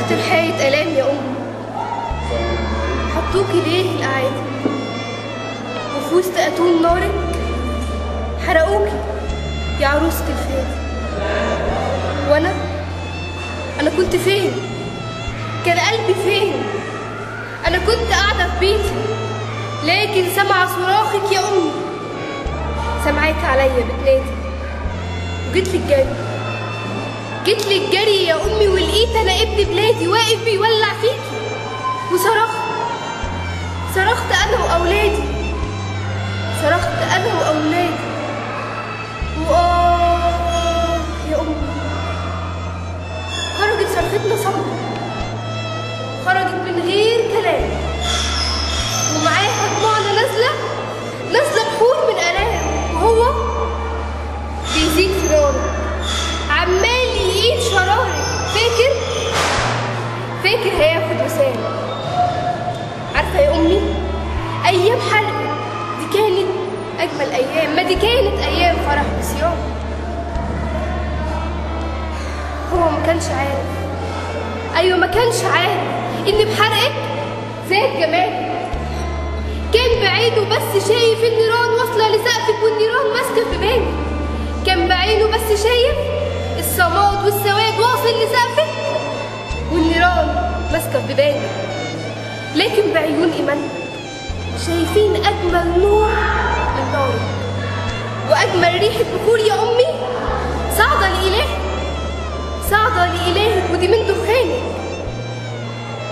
رحت لحقيقة آلام يا أمي، حطوكي ليه الأعادي وفي وسط أتون نارك حرقوكي يا عروسة الفادي. وأنا كنت فين؟ كان قلبي فين؟ أنا كنت قاعدة في بيتي لكن سامعة صراخك يا أمي، سامعاك عليا بتنادي وجيتلك جري يا أمي، ولقيت أنا ابن بلادي واقف بيولع فيكي صرخت أنا وأولادي يا أمي خرجت صرختنا صمت، خرجت من غير كلام، ومعاها دموعنا نازلة بحور من آلام، وهو بيزيد في ناره عمال يقيد شراري. فاكر هياخد وسام. عارفة يا أمي أيام حرقك دي كانت أجمل أيام، ما دي كانت أيام فرح وصيام. هو ما كانش عارف، أيوة ما كانش عارف إن بحرقك زاد جمالك. كان بعينه بس شايف النيران واصلة لسقفك والنيران ماسكة في بالك. كان بعينه بس شايف الصماد والسواد واصل لسقفك والنيران ماسكة في بالك. لكن بعيون إيماننا شايفين أجمل نور من نارك وأجمل ريحة بخور يا أمي صاعدة لإلهك ودي من دخانك.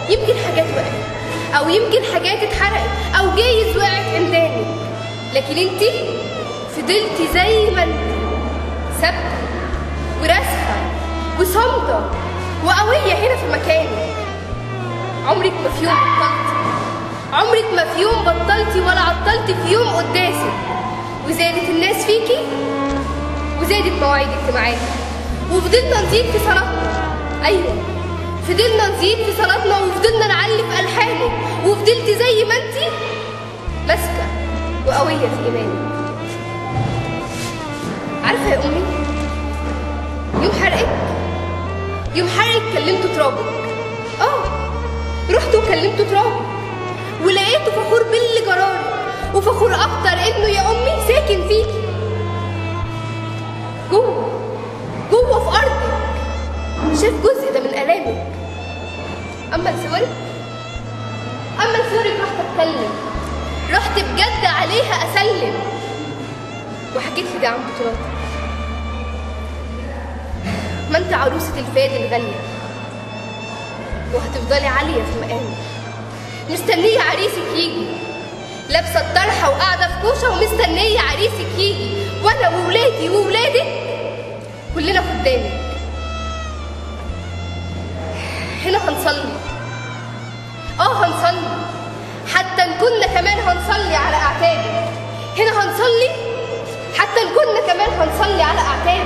يمكن حاجات وقعت أو يمكن حاجات اتحرقت أو جايز وقعت عندانك، لكن انتي فضلتي زي ما انتي ثابتة وراسخة وصامدة وقوية هنا في مكانك. عمرك ما في يوم بطلتي ولا عطلتي في يوم قداسك، وزادت الناس فيكي وزادت مواعيد اجتماعاتك، وفضلنا نزيد في صلاتنا. ايوه فضلنا نزيد في صلاتنا وفضلنا نعلي في الحانك، وفضلتي زي ما انتي ماسكه وقويه في ايمانك. عارفه يا امي يوم حرقك كلمته ترابك. رحت وكلمته ترابك ولقيته فخور باللي جرالك، وفخور اكتر انه يا امي ساكن فيكي جوه في ارضك، شاف جزء ده من الامك. اما لصورك رحت اتكلم، رحت بجد عليها اسلم، وحكيت لي ده عن بطولاتك. ما انت عروسة الفادي الغالية وهتفضلي عالية في مقامك، مستنية عريسك يجي، لابسة الطرحة وقاعدة في كوشة ومستنية عريسك يجي، وانا وولادي وولادك كلنا قدامك. هنا هنصلي حتى نكون كمان هنصلي على اعتابك. هنا هنصلي حتى نكون كمان هنصلي على اعتابك.